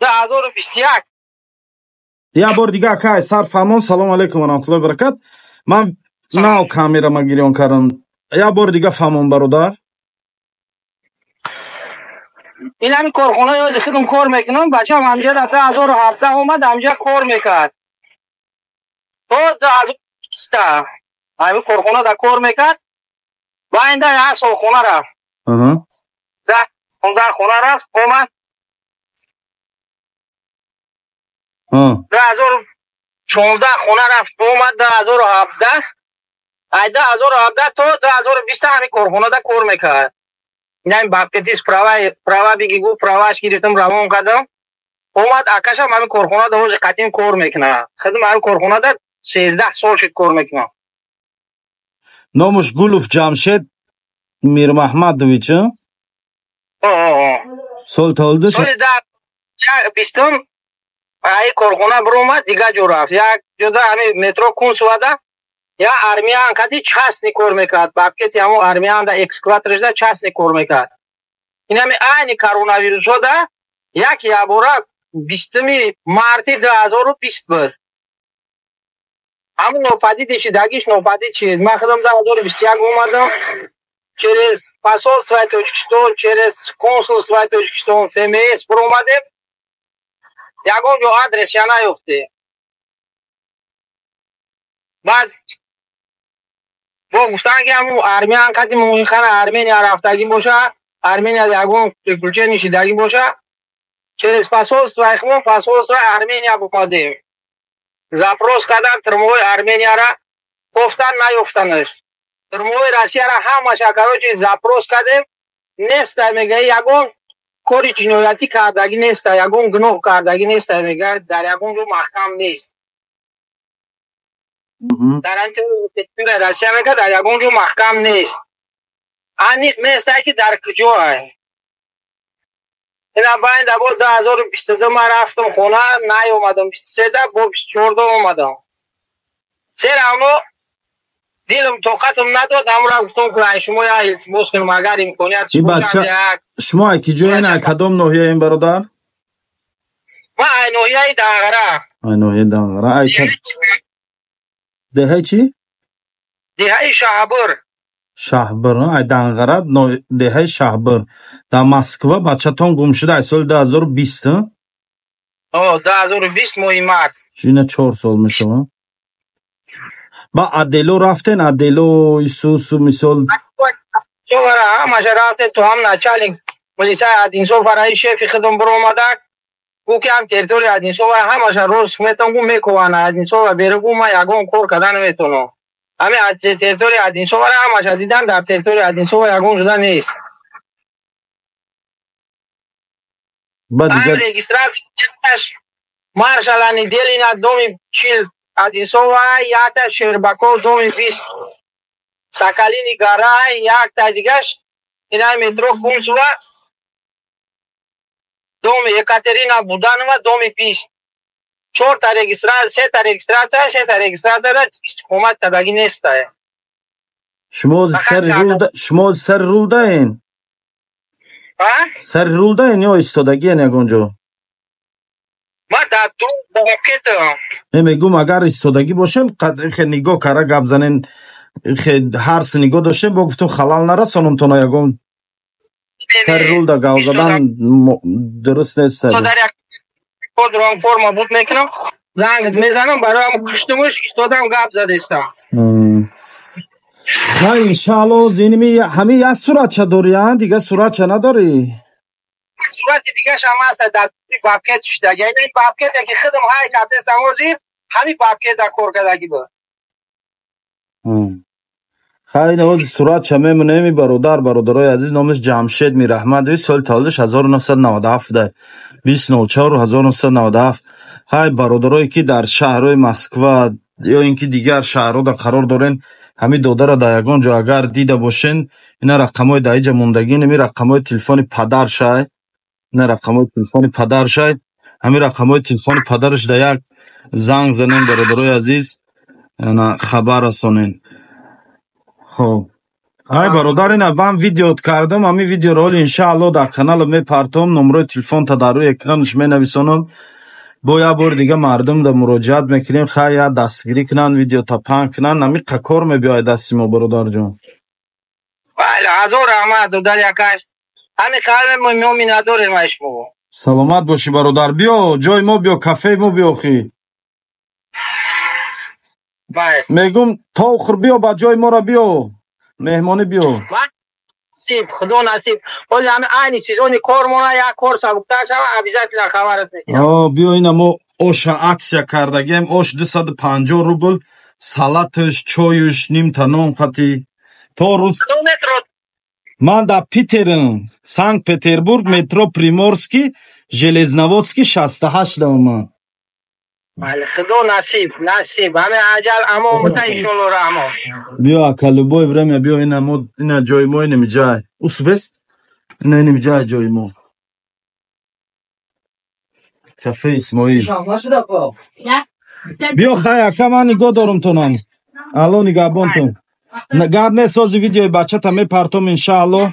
2021. یا بار دیگه اکای سر فهمون. سلام علیکم و رحمت الله و برکات. من ناو کامیرا ما گیریون کردم. یا بار دیگه فهمون برادر. این همین کارخونه یا خودم کار میکنم. بچه هم همجا رفته 2017 اومد همجا کار میکرد. تو 2020 همین کارخونه دا کار میکرد. و اینده 8 سال خونه رفت. در خونه رفت اومد. 2016 خونه رفت اومد 2017. ایده 2017 تو 2020 همین کارخونه دا کار میکرد. این باپکتیس پراوا بگی گو پراواش گرفتم روان کردم. اومد آکاش هم همین کارخونه دا روز قدیم کار میکنه. خودم همین کارخونه دا 13 سال شد کار میکنم. نامش گلوف جمشید میر محمدویچ. سال تولده سال در بیستم ای کارخونه برو اومد دیگه جو رفت. یک جدا همین مترو کونس وده یا ارمیان کتی چسنی کار میکرد. باپکتی همون ارمیان دا اکسکواترش دا چسنی کار میکرد. این همین اینی کرونا ویروس دا یک یابورا بیستمی مارتی 2020 بود. همون نوپدیدشی داگیش نوپدید چید. من خودم 2021 اومدم. через посольство Таджикистан, через консульство Таджикистан, ФМС برو اومدیم. یکم جو آدرس یا نیفته. بعد با گفتن که همون ارمیان کتی موین خانه ارمنیا رفتگی باشه. ارمنیا یکم پلچه نشیدگی باشه. через посольство اخمون посольство ارمنیا بودیم. запрос کردن ترموی ارمنیا را گفتن نیفتنش. ترموی روسیه را همه شکروچی запрос کردیم. نیست میگه یکم کاری جنایتی کردگی نیست. یکم گناه کردگی نیست میگه در یکم جو محکم نیست. در انچه روسیه میگه در یکم جو محکم نیست. انیق نیست که در کجا های. اینا باید با 2022 ما رفتم خونه نیومدم. 23 با 24 اومدم. سر همو دیلم طاقتم نداد. همون گفتم که شما یا التماس کنم اگر امکانیت شما کی جوین کدام ناحیه این برادر؟ ما ناحیه دانغره. ناحیه دانغره. دهه چی؟ دهه شهبر. شهبر دانغره دهه شهبر. در مسکو بچه‌تون گم شده سال 2020. 2020 ماه مارس. چینه 4 سال میشه. با ادلو رفتن ادلو ایسوسو مثال شوهر همش رفتن تو هم نچالین پلیسای ادینسو فرای شیف خدم برو اومده گو که هم تریتوری ادینسو و همش روز میتونم گو میکوانه ادینسو و بیرگو ما یگون کور کردن میتونم همه تریتوری ادینسو و همش دیدن در تریتوری ادینسو و یگون شده نیست. هم رگیستراسیونش مارشالانی دیلینا دومی چیل ادینسو یاتا شرباکو 2020 ساکالینی گارای یک تا دیگهش اینا مترو کونسوا دومی یکاترینا بودانова 2020 4 تا رجیستراسیون 3 تا رجیستراسیون 6 تا رجیستراسیون حکومت تداگی نیست. شما سر رول داین؟ سر رول داین یا استادگی نگونجو؟ ما دادو باکت نمیگم اگر استادگی باشن خیلی نگاه کاره گپ زنین خیلی هر سه نگاه داشتن با گفتم خلال نرسانم تو یگم سر رول دا گاو زدن درست نیست. تو در یک رانگ فرما بود میکنم زنگ میزنم برای هم کشتمش استادم گپ زده استم. خیلی انشالله زینمی همه یک صورت چه داری دیگه صورت چه نداری؟ صورت دیگه شما هست در باپکت شده. یعنی باپکت که خودم های کرده سموزی همین باپکت در کار کردگی بود. خیلی نواز صورت چمه منمی برادرای عزیز نامش جمشید میر احمدوی سال تولدش 1997 ده 2004 1997. خیلی برادرایی که در شهرهای مسکو یا اینکه دیگر شهرها در قرار دارن همین دوده را در یگان جا اگر دیده باشین اینا رقمای دایجا موندگی نمی رقمای تلفن پدر شاید نه رقمای تلفن پدر شاید همین رقمای تلفن پدرش در یک زنگ زنین برادرای عزیز خبر رسانین. خب ай бародарин авван видеот кардам ҳамин видеоро ҳоли иншаалло дар канал мепартом номрои телефонта дар рӯи экранаш менависонам бо як бори дига мардум да муроҷиат мекунем хай я дастгирӣ кунанд видеота паҳн кунанд ҳамин кор мебиёяд дасти мо бародарҷон бале ҳазор раҳмат додар якаш ҳамин қалбе мо миннатдорем аз шумо саломат бошӣ бародар биё ҷои мо биё кафеи мо биё хи бале мегум то охир биё ба ҷои моро биё меҳмонӣ биё насиб худо насиб ҳоли ҳамин айни сезони кор мона як кор сабуктар шава обязательно хабарат мекунам биё ина мо оша аксия кардагем ош 250 рубл салаташ чоюш нимта нон хати то рӯз ман дар питерам санкт петербург метро приморский железноводский 68 давман бале худо насиб ҳамин аҷал амомата иншолло раҳмон биё акалубой время биё ина мо ина ҷои мо иними ҷай усбест ина иними ҷай ҷои мо кафе исмоил биё хай ака ман нигоҳ дорум тонам алло нигаҳбонтон гап нест ҳозир видеои бачата мепартом иншаалло